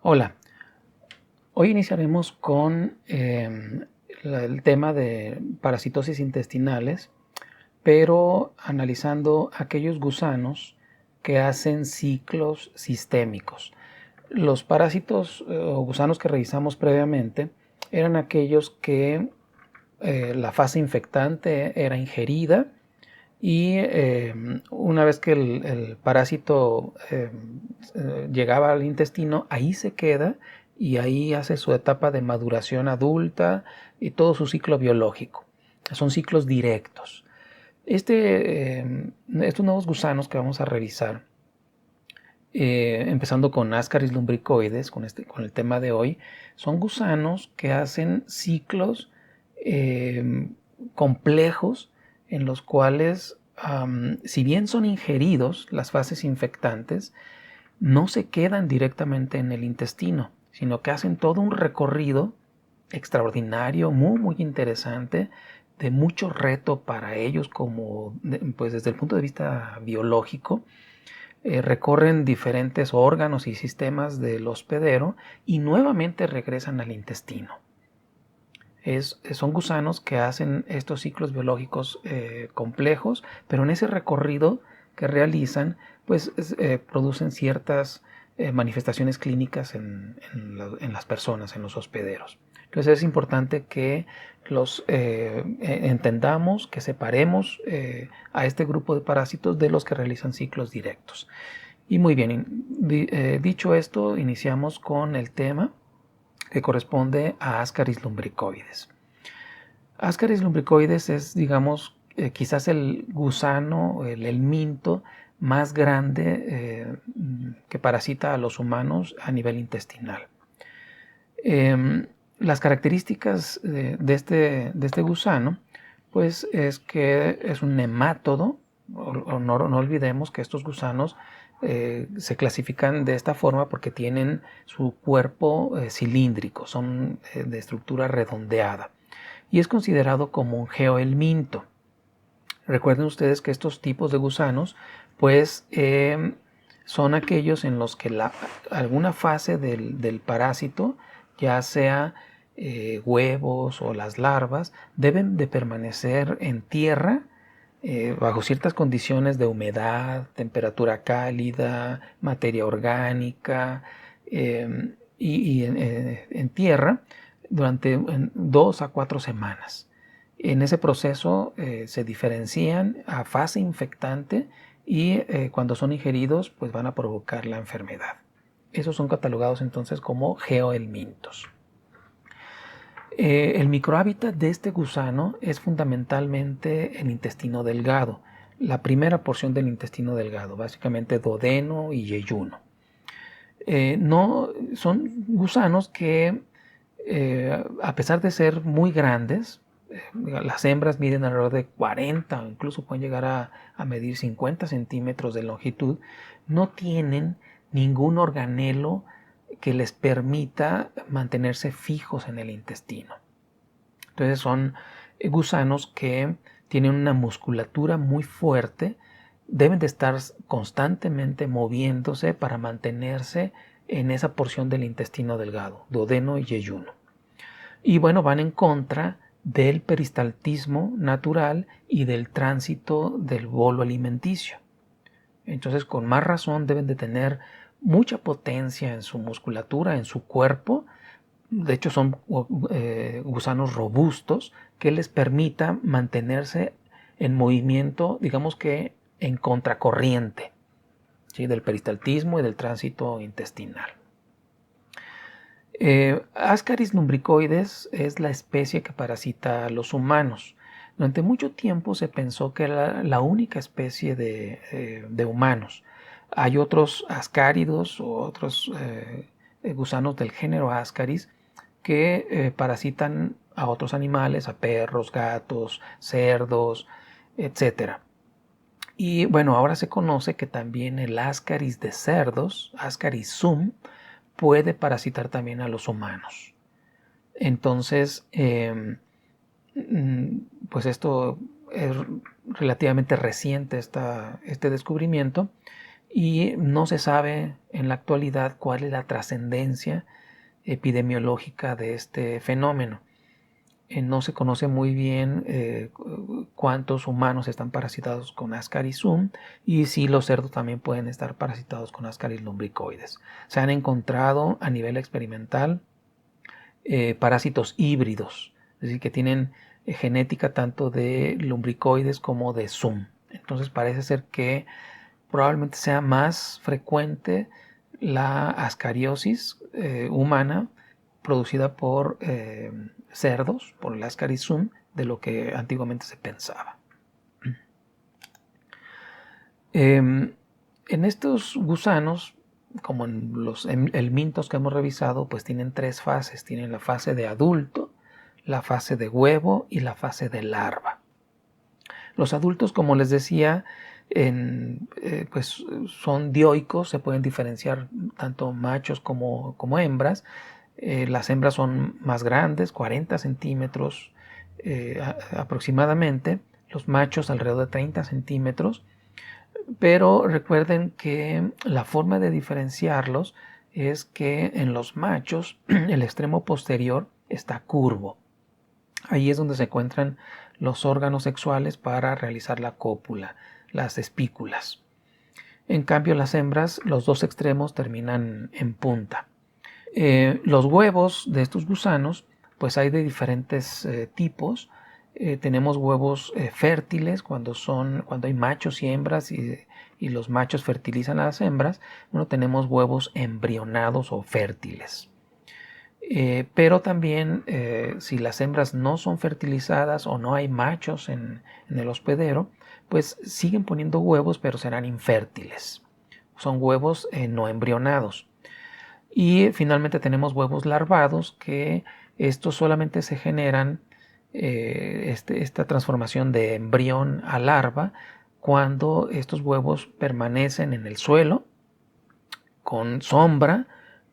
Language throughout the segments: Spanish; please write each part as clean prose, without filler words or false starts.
Hola, hoy iniciaremos con el tema de parasitosis intestinales, pero analizando aquellos gusanos que hacen ciclos sistémicos. Los parásitos o gusanos que revisamos previamente eran aquellos que la fase infectante era ingerida y una vez que el parásito llegaba al intestino, ahí se queda y ahí hace su etapa de maduración adulta y todo su ciclo biológico. Son ciclos directos. Estos nuevos gusanos que vamos a revisar, empezando con Ascaris lumbricoides, con el tema de hoy, son gusanos que hacen ciclos complejos en los cuales, si bien son ingeridos las fases infectantes, no se quedan directamente en el intestino, sino que hacen todo un recorrido extraordinario, muy interesante, de mucho reto para ellos como, pues desde el punto de vista biológico. Recorren diferentes órganos y sistemas del hospedero y nuevamente regresan al intestino. Son gusanos que hacen estos ciclos biológicos complejos, pero en ese recorrido que realizan, pues producen ciertas manifestaciones clínicas en las personas, en los hospederos. Entonces es importante que los entendamos, que separemos a este grupo de parásitos de los que realizan ciclos directos. Y muy bien, dicho esto, iniciamos con el tema que corresponde a Ascaris lumbricoides. Ascaris lumbricoides es, digamos, quizás el gusano, el minto más grande que parasita a los humanos a nivel intestinal. Las características de este gusano, pues es que es un nemátodo. No olvidemos que estos gusanos se clasifican de esta forma porque tienen su cuerpo cilíndrico, son de estructura redondeada y es considerado como un geohelminto. Recuerden ustedes que estos tipos de gusanos pues son aquellos en los que alguna fase del parásito, ya sea huevos o las larvas, deben de permanecer en tierra bajo ciertas condiciones de humedad, temperatura cálida, materia orgánica y en tierra durante 2 a 4 semanas. En ese proceso se diferencian a fase infectante y cuando son ingeridos pues van a provocar la enfermedad. Esos son catalogados entonces como geohelmintos. El microhábitat de este gusano es fundamentalmente el intestino delgado, la primera porción del intestino delgado, básicamente duodeno y yeyuno. No, son gusanos que a pesar de ser muy grandes, las hembras miden alrededor de 40 o incluso pueden llegar a medir 50 centímetros de longitud, no tienen ningún organelo que les permita mantenerse fijos en el intestino. Entonces son gusanos que tienen una musculatura muy fuerte, deben de estar constantemente moviéndose para mantenerse en esa porción del intestino delgado, duodeno y yeyuno. Y bueno, van en contra del peristaltismo natural y del tránsito del bolo alimenticio. Entonces, con más razón deben de tener mucha potencia en su musculatura, en su cuerpo. De hecho, son gusanos robustos que les permita mantenerse en movimiento, digamos que en contracorriente, ¿sí?, del peristaltismo y del tránsito intestinal. Ascaris lumbricoides es la especie que parasita a los humanos. Durante mucho tiempo se pensó que era la única especie de humanos. Hay otros ascáridos o otros gusanos del género Ascaris que parasitan a otros animales, a perros, gatos, cerdos, etc. Y bueno, ahora se conoce que también el Ascaris de cerdos, Ascaris sum, puede parasitar también a los humanos. Entonces, pues esto es relativamente reciente este descubrimiento y no se sabe en la actualidad cuál es la trascendencia epidemiológica de este fenómeno. No se conoce muy bien cuántos humanos están parasitados con Ascaris sum y si los cerdos también pueden estar parasitados con Ascaris lumbricoides. Se han encontrado a nivel experimental parásitos híbridos, es decir, que tienen genética tanto de lumbricoides como de sum. Entonces parece ser que probablemente sea más frecuente la ascariosis humana producida por cerdos, por el Ascaris sum, de lo que antiguamente se pensaba. En estos gusanos, como en los helmintos que hemos revisado, pues tienen tres fases. Tienen la fase de adulto, la fase de huevo y la fase de larva. Los adultos, como les decía, pues son dioicos, se pueden diferenciar tanto machos como hembras. Las hembras son más grandes, 40 centímetros aproximadamente, los machos alrededor de 30 centímetros, pero recuerden que la forma de diferenciarlos es que en los machos el extremo posterior está curvo. Ahí es donde se encuentran los órganos sexuales para realizar la cópula, las espículas. En cambio, las hembras, los dos extremos terminan en punta. Los huevos de estos gusanos, pues hay de diferentes tipos. Tenemos huevos fértiles cuando hay machos y hembras y los machos fertilizan a las hembras. Bueno, tenemos huevos embrionados o fértiles. Pero también si las hembras no son fertilizadas o no hay machos en el hospedero, pues siguen poniendo huevos, pero serán infértiles. Son huevos no embrionados. Y finalmente tenemos huevos larvados, que estos solamente se generan esta transformación de embrión a larva cuando estos huevos permanecen en el suelo con sombra,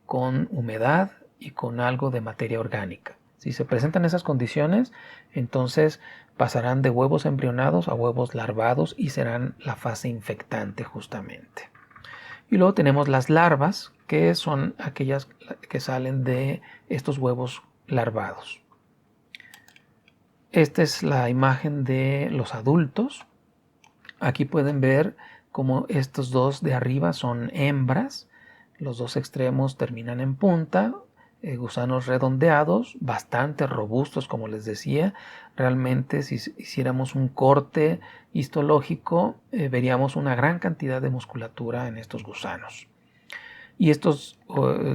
con humedad y con algo de materia orgánica. Si se presentan esas condiciones, entonces pasarán de huevos embrionados a huevos larvados y serán la fase infectante justamente. Y luego tenemos las larvas, que son aquellas que salen de estos huevos larvados. Esta es la imagen de los adultos. Aquí pueden ver cómo estos dos de arriba son hembras. Los dos extremos terminan en punta. Gusanos redondeados, bastante robustos, como les decía. Realmente, si hiciéramos un corte histológico, veríamos una gran cantidad de musculatura en estos gusanos. Y estos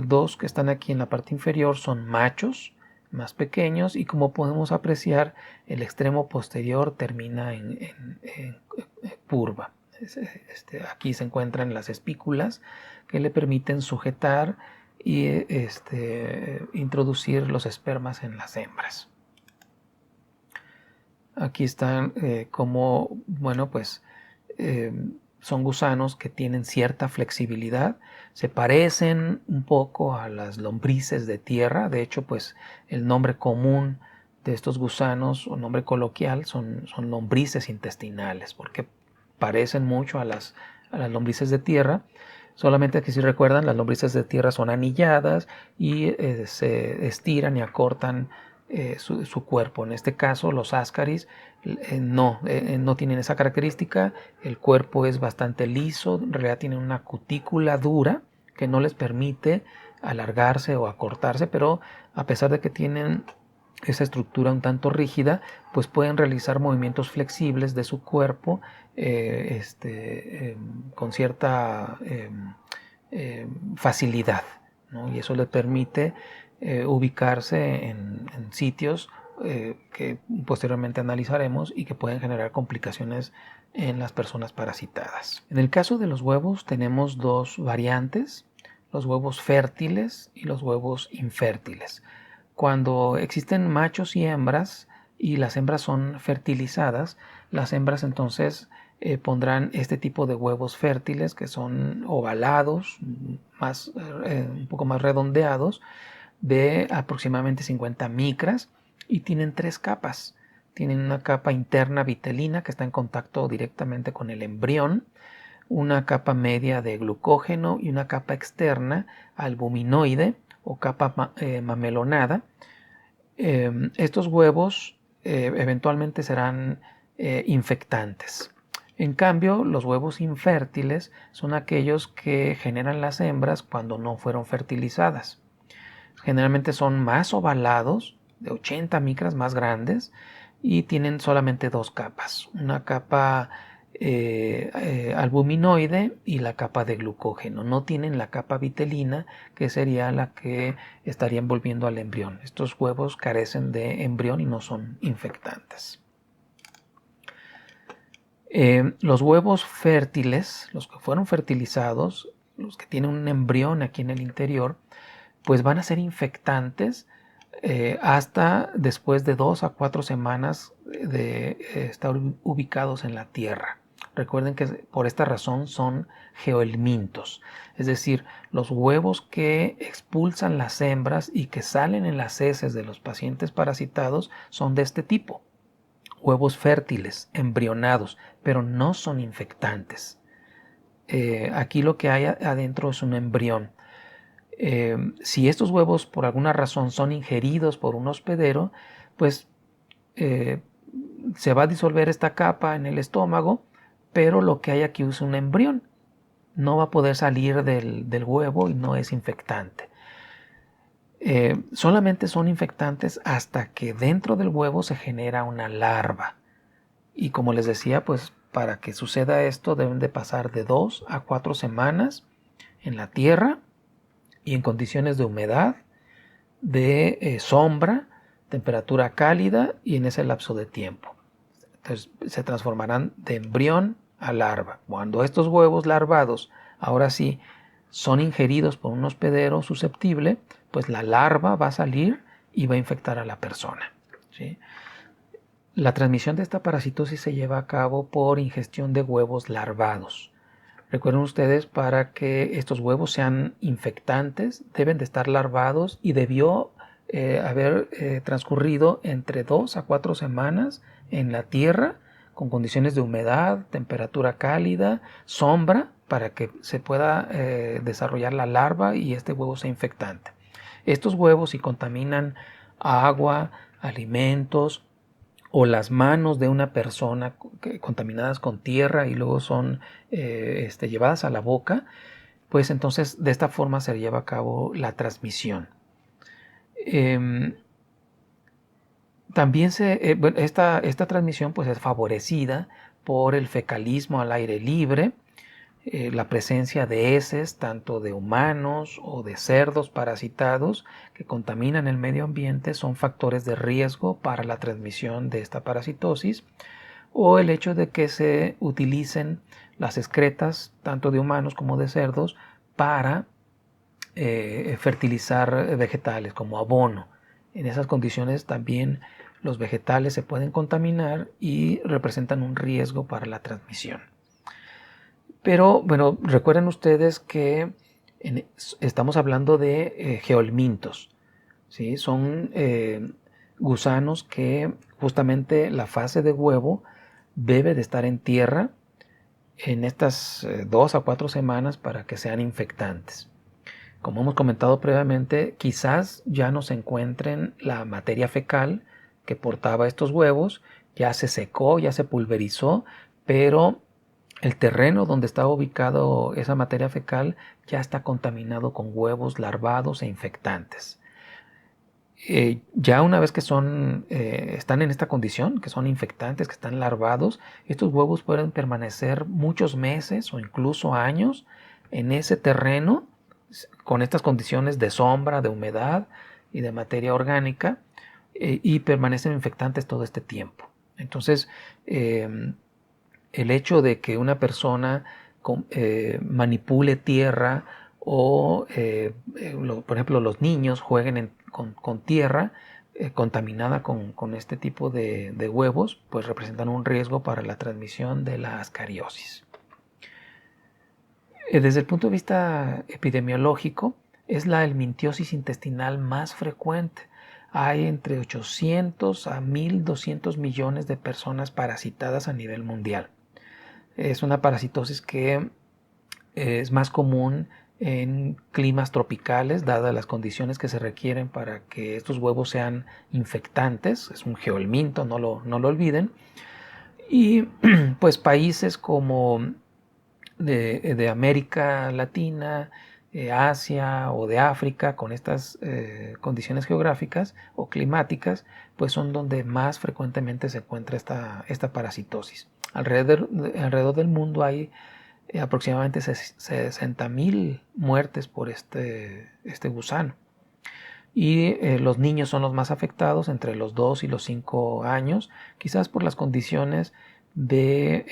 dos que están aquí en la parte inferior son machos más pequeños, y como podemos apreciar, el extremo posterior termina en curva. Aquí se encuentran las espículas que le permiten sujetar y introducir los espermas en las hembras. Aquí están como, bueno, pues son gusanos que tienen cierta flexibilidad, se parecen un poco a las lombrices de tierra. De hecho, pues el nombre común de estos gusanos, o nombre coloquial, son lombrices intestinales, porque parecen mucho a las lombrices de tierra. Solamente que si recuerdan, las lombrices de tierra son anilladas y se estiran y acortan su cuerpo. En este caso, los Ascaris no tienen esa característica. El cuerpo es bastante liso, en realidad tienen una cutícula dura que no les permite alargarse o acortarse, pero a pesar de que tienen esa estructura un tanto rígida, pues pueden realizar movimientos flexibles de su cuerpo con cierta facilidad, ¿no? Y eso les permite ubicarse en sitios que posteriormente analizaremos y que pueden generar complicaciones en las personas parasitadas. En el caso de los huevos tenemos dos variantes, los huevos fértiles y los huevos infértiles. Cuando existen machos y hembras y las hembras son fertilizadas, las hembras entonces pondrán este tipo de huevos fértiles, que son ovalados, un poco más redondeados, de aproximadamente 50 micras, y tienen tres capas. Tienen una capa interna vitelina que está en contacto directamente con el embrión, una capa media de glucógeno y una capa externa albuminoide o capa mamelonada. Estos huevos eventualmente serán infectantes. En cambio, los huevos infértiles son aquellos que generan las hembras cuando no fueron fertilizadas. Generalmente son más ovalados, de 80 micras, más grandes, y tienen solamente dos capas, una capa albuminoide y la capa de glucógeno. No tienen la capa vitelina, que sería la que estaría envolviendo al embrión. Estos huevos carecen de embrión y no son infectantes. Los huevos fértiles, los que fueron fertilizados, los que tienen un embrión aquí en el interior, pues van a ser infectantes hasta después de 2 a 4 semanas de estar ubicados en la tierra. Recuerden que por esta razón son geohelmintos, es decir, los huevos que expulsan las hembras y que salen en las heces de los pacientes parasitados son de este tipo. Huevos fértiles, embrionados, pero no son infectantes. Aquí lo que hay adentro es un embrión. Si estos huevos por alguna razón son ingeridos por un hospedero, pues se va a disolver esta capa en el estómago, pero lo que hay aquí es un embrión. No va a poder salir del huevo y no es infectante. Solamente son infectantes hasta que dentro del huevo se genera una larva. Y como les decía, pues para que suceda esto deben de pasar de 2 a 4 semanas en la tierra y en condiciones de humedad, de sombra, temperatura cálida y en ese lapso de tiempo. Entonces se transformarán de embrión a larva. Cuando estos huevos larvados ahora sí son ingeridos por un hospedero susceptible, pues la larva va a salir y va a infectar a la persona, ¿sí? La transmisión de esta parasitosis se lleva a cabo por ingestión de huevos larvados. Recuerden ustedes, para que estos huevos sean infectantes, deben de estar larvados y debió haber transcurrido entre 2 a 4 semanas en la tierra, con condiciones de humedad, temperatura cálida, sombra, para que se pueda desarrollar la larva y este huevo sea infectante. Estos huevos, si contaminan agua, alimentos, o las manos de una persona contaminadas con tierra y luego son llevadas a la boca, pues entonces de esta forma se lleva a cabo la transmisión. También esta transmisión pues es favorecida por el fecalismo al aire libre, la presencia de heces tanto de humanos o de cerdos parasitados que contaminan el medio ambiente son factores de riesgo para la transmisión de esta parasitosis, o el hecho de que se utilicen las excretas tanto de humanos como de cerdos para fertilizar vegetales como abono. En esas condiciones también los vegetales se pueden contaminar y representan un riesgo para la transmisión. Pero bueno, recuerden ustedes que estamos hablando de geohelmintos, ¿sí? Son gusanos que justamente la fase de huevo debe de estar en tierra en estas 2 a 4 semanas para que sean infectantes. Como hemos comentado previamente, quizás ya no se encuentren la materia fecal que portaba estos huevos, ya se secó, ya se pulverizó, pero el terreno donde está ubicado esa materia fecal ya está contaminado con huevos larvados e infectantes. Ya una vez que están en esta condición, que son infectantes, que están larvados, estos huevos pueden permanecer muchos meses o incluso años en ese terreno con estas condiciones de sombra, de humedad y de materia orgánica, y permanecen infectantes todo este tiempo. Entonces, el hecho de que una persona manipule tierra o, por ejemplo, los niños jueguen con tierra contaminada con este tipo de huevos, pues representan un riesgo para la transmisión de la ascariosis. Desde el punto de vista epidemiológico, es la helmintiosis intestinal más frecuente. Hay entre 800 a 1.200 millones de personas parasitadas a nivel mundial. Es una parasitosis que es más común en climas tropicales, dadas las condiciones que se requieren para que estos huevos sean infectantes. Es un geohelminto, no lo olviden. Y pues países como de América Latina, Asia o de África, con estas condiciones geográficas o climáticas, pues son donde más frecuentemente se encuentra esta parasitosis. Alrededor del mundo hay aproximadamente 60.000 muertes por este gusano. Y los niños son los más afectados entre los 2 y los 5 años, quizás por las condiciones de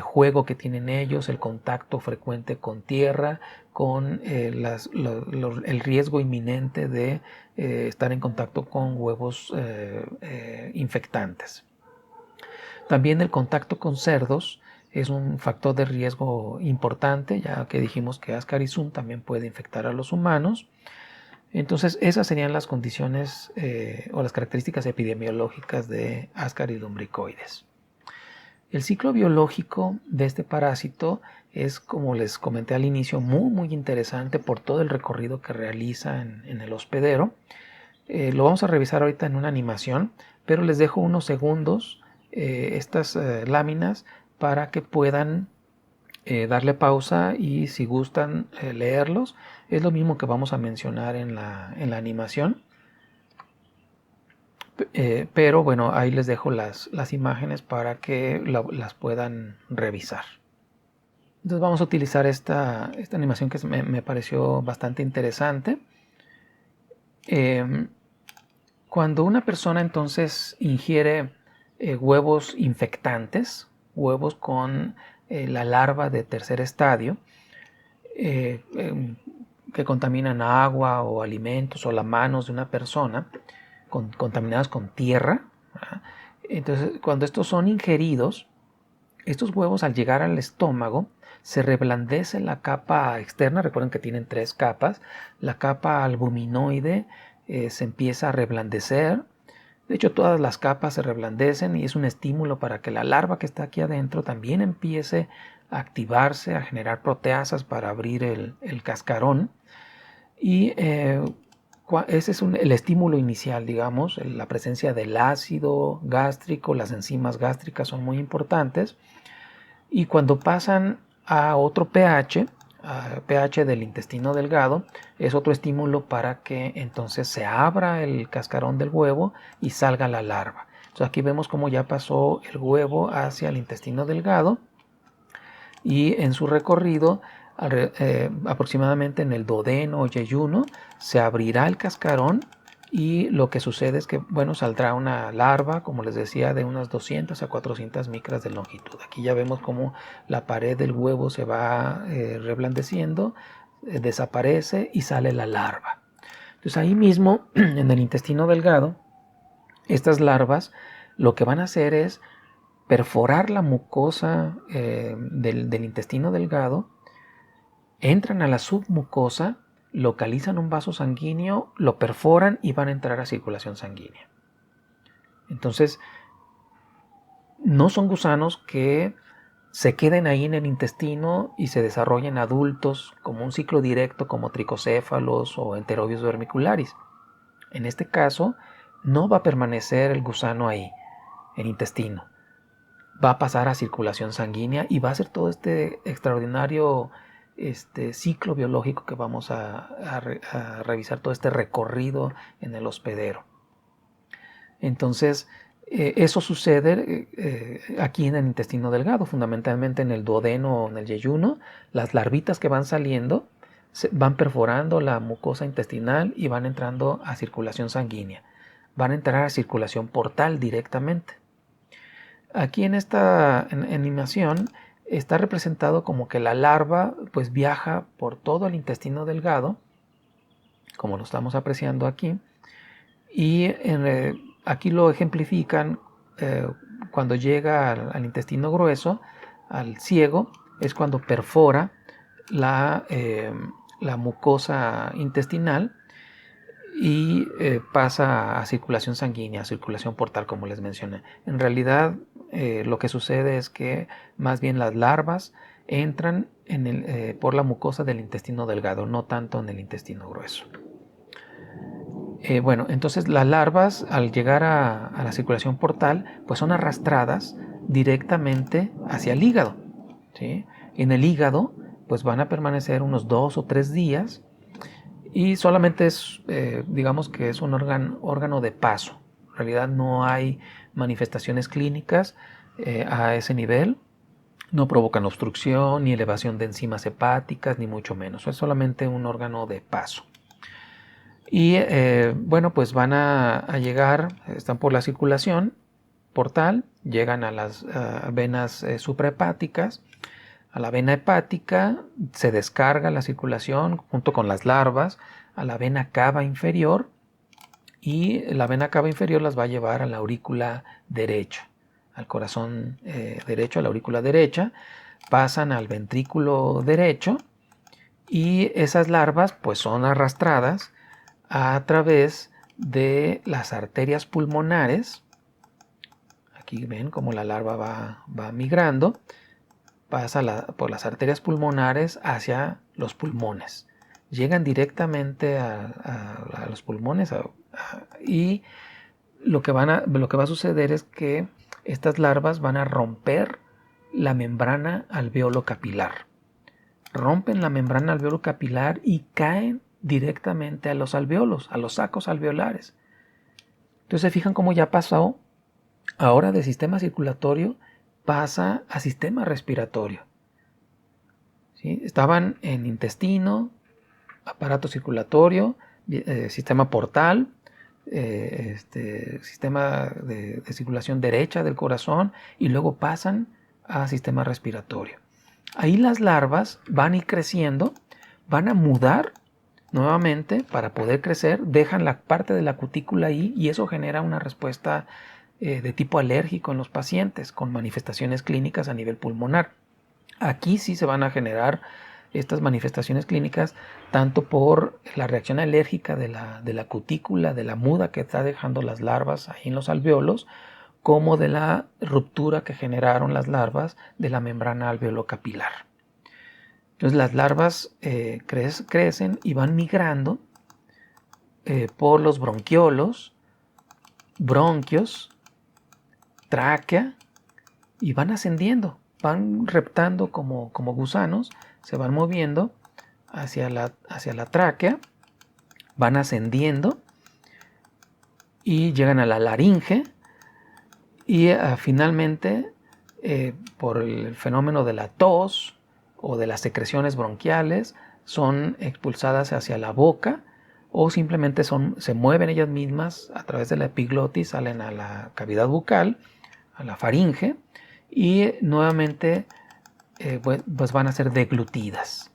juego que tienen ellos, el contacto frecuente con tierra, con el riesgo inminente de estar en contacto con huevos infectantes. También el contacto con cerdos es un factor de riesgo importante, ya que dijimos que Ascaris también puede infectar a los humanos. Entonces, esas serían las condiciones o las características epidemiológicas de Ascaris lumbricoides. El ciclo biológico de este parásito es, como les comenté al inicio, muy interesante por todo el recorrido que realiza en el hospedero. Lo vamos a revisar ahorita en una animación, pero les dejo unos segundos estas láminas para que puedan darle pausa y si gustan leerlos. Es lo mismo que vamos a mencionar en la animación. Pero bueno, ahí les dejo las imágenes para que las puedan revisar. Entonces vamos a utilizar esta animación que me pareció bastante interesante. Cuando una persona entonces ingiere huevos infectantes, huevos con la larva de tercer estadio, que contaminan agua o alimentos o las manos de una persona, contaminados con tierra, ¿verdad? Entonces, cuando estos son ingeridos, estos huevos al llegar al estómago se reblandece la capa externa. Recuerden que tienen 3 capas. La capa albuminoide se empieza a reblandecer. De hecho, todas las capas se reblandecen y es un estímulo para que la larva que está aquí adentro también empiece a activarse, a generar proteasas para abrir el cascarón. Y ese es el estímulo inicial, digamos. La presencia del ácido gástrico, las enzimas gástricas son muy importantes. Y cuando pasan a otro pH, pH del intestino delgado, es otro estímulo para que entonces se abra el cascarón del huevo y salga la larva. Entonces aquí vemos cómo ya pasó el huevo hacia el intestino delgado y en su recorrido aproximadamente en el duodeno o yeyuno se abrirá el cascarón y lo que sucede es que, bueno, saldrá una larva, como les decía, de unas 200 a 400 micras de longitud. Aquí ya vemos cómo la pared del huevo se va reblandeciendo, desaparece y sale la larva. Entonces ahí mismo, en el intestino delgado, estas larvas lo que van a hacer es perforar la mucosa del intestino delgado, entran a la submucosa, localizan un vaso sanguíneo, lo perforan y van a entrar a circulación sanguínea. Entonces, no son gusanos que se queden ahí en el intestino y se desarrollen adultos como un ciclo directo como tricocéfalos o enterobius vermicularis. En este caso, no va a permanecer el gusano ahí, en el intestino. Va a pasar a circulación sanguínea y va a ser todo este extraordinario ciclo biológico que vamos a revisar, todo este recorrido en el hospedero. Entonces, eso sucede aquí en el intestino delgado, fundamentalmente en el duodeno o en el yeyuno. Las larvitas que van saliendo van perforando la mucosa intestinal y van entrando a circulación sanguínea. Van a entrar a circulación portal directamente. Aquí en esta animación está representado como que la larva pues viaja por todo el intestino delgado, como lo estamos apreciando aquí, y aquí lo ejemplifican cuando llega al intestino grueso, al ciego, es cuando perfora la mucosa intestinal y pasa a circulación sanguínea, a circulación portal, como les mencioné. En realidad, lo que sucede es que más bien las larvas entran por la mucosa del intestino delgado, no tanto en el intestino grueso. Bueno, entonces las larvas al llegar a la circulación portal pues son arrastradas directamente hacia el hígado, ¿sí? En el hígado pues van a permanecer unos 2 o 3 días y solamente es, digamos que es un órgano de paso. En realidad no hay manifestaciones clínicas a ese nivel. No provocan obstrucción ni elevación de enzimas hepáticas, ni mucho menos. Es solamente un órgano de paso. Y bueno, pues van a llegar, están por la circulación portal, llegan a las venas suprahepáticas. A la vena hepática se descarga la circulación junto con las larvas a la vena cava inferior, y la vena cava inferior las va a llevar a la aurícula derecha, al corazón derecho, a la aurícula derecha, pasan al ventrículo derecho y esas larvas pues son arrastradas a través de las arterias pulmonares. Aquí ven cómo la larva va migrando, pasa por las arterias pulmonares hacia los pulmones. Llegan directamente a los pulmones y lo que va a suceder es que estas larvas van a romper la membrana alveolo capilar. Rompen la membrana alveolo capilar y caen directamente a los alveolos, a los sacos alveolares. Entonces se fijan cómo ya pasó ahora de sistema circulatorio, pasa a sistema respiratorio. ¿Sí? Estaban en intestino, aparato circulatorio, sistema portal, sistema de circulación derecha del corazón, y luego pasan a sistema respiratorio. Ahí las larvas van a ir creciendo, van a mudar nuevamente para poder crecer, dejan la parte de la cutícula ahí y eso genera una respuesta de tipo alérgico en los pacientes con manifestaciones clínicas a nivel pulmonar. Aquí sí se van a generar estas manifestaciones clínicas tanto por la reacción alérgica de la cutícula, de la muda que está dejando las larvas ahí en los alveolos, como de la ruptura que generaron las larvas de la membrana alveolo-capilar. Entonces las larvas crecen y van migrando por los bronquiolos, bronquios, tráquea, y van ascendiendo, van reptando como gusanos, se van moviendo hacia la tráquea, van ascendiendo y llegan a la laringe y finalmente por el fenómeno de la tos o de las secreciones bronquiales son expulsadas hacia la boca o simplemente se mueven ellas mismas a través de la epiglotis, salen a la cavidad bucal, a la faringe y nuevamente pues van a ser deglutidas.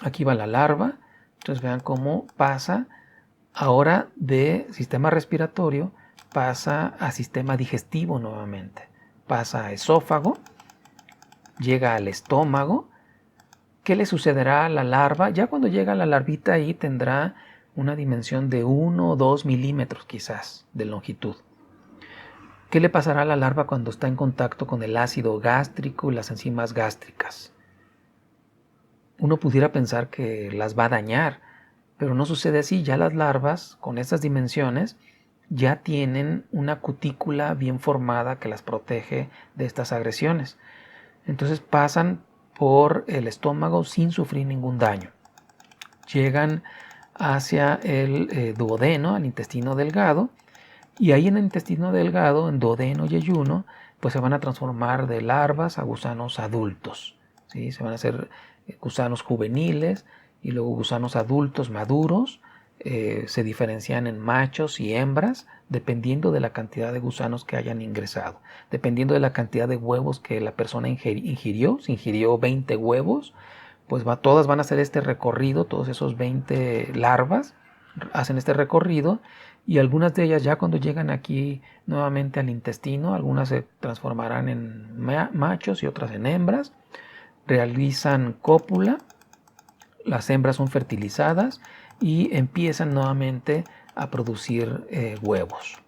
Aquí va la larva, entonces vean cómo pasa ahora de sistema respiratorio, pasa a sistema digestivo nuevamente, pasa a esófago, llega al estómago. ¿Qué le sucederá a la larva? Ya cuando llega la larvita ahí tendrá una dimensión de 1 o 2 milímetros quizás de longitud. ¿Qué le pasará a la larva cuando está en contacto con el ácido gástrico y las enzimas gástricas? Uno pudiera pensar que las va a dañar, pero no sucede así. Ya las larvas con estas dimensiones ya tienen una cutícula bien formada que las protege de estas agresiones. Entonces pasan por el estómago sin sufrir ningún daño. Llegan hacia el duodeno, al intestino delgado, y ahí en el intestino delgado, en duodeno y yeyuno, pues se van a transformar de larvas a gusanos adultos, ¿sí? Se van a hacer gusanos juveniles y luego gusanos adultos maduros. Se diferencian en machos y hembras dependiendo de la cantidad de gusanos que hayan ingresado, dependiendo de la cantidad de huevos que la persona ingirió. Si ingirió 20 huevos, pues todas van a hacer este recorrido, todos esos 20 larvas hacen este recorrido y algunas de ellas ya cuando llegan aquí nuevamente al intestino, algunas se transformarán en machos y otras en hembras, realizan cópula, las hembras son fertilizadas y empiezan nuevamente a producir huevos.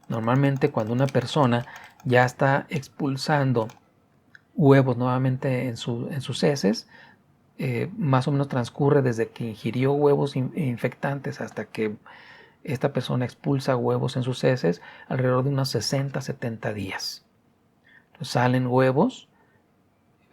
Normalmente cuando una persona ya está expulsando huevos nuevamente en sus heces. Más o menos transcurre desde que ingirió huevos infectantes hasta que esta persona expulsa huevos en sus heces, alrededor de unos 60-70 días. Entonces, salen huevos.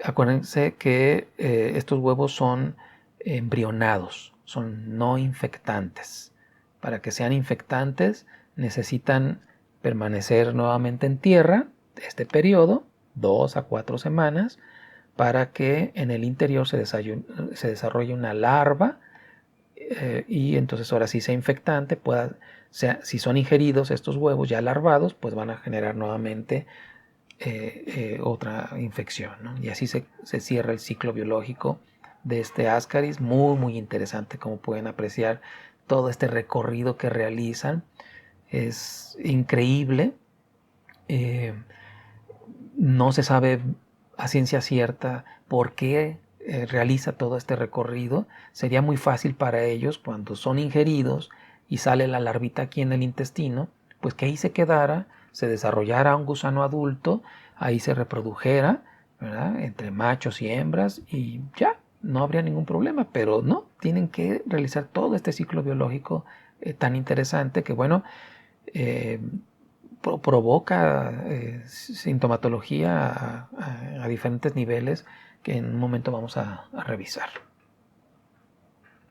Acuérdense que estos huevos son embrionados, son no infectantes. Para que sean infectantes necesitan permanecer nuevamente en tierra este periodo, 2 a 4 semanas, para que en el interior se desarrolle una larva y entonces ahora sí sea infectante, si son ingeridos estos huevos ya larvados, pues van a generar nuevamente otra infección, ¿no? Y así se cierra el ciclo biológico de este Ascaris. Muy, muy interesante, como pueden apreciar todo este recorrido que realizan. Es increíble. No se sabe a ciencia cierta por qué realiza todo este recorrido. Sería muy fácil para ellos cuando son ingeridos y sale la larvita aquí en el intestino, pues que ahí se quedara, se desarrollara un gusano adulto, ahí se reprodujera, ¿verdad? Entre machos y hembras y ya, no habría ningún problema, pero no, tienen que realizar todo este ciclo biológico tan interesante que bueno, eh, provoca sintomatología a diferentes niveles que en un momento vamos a revisar.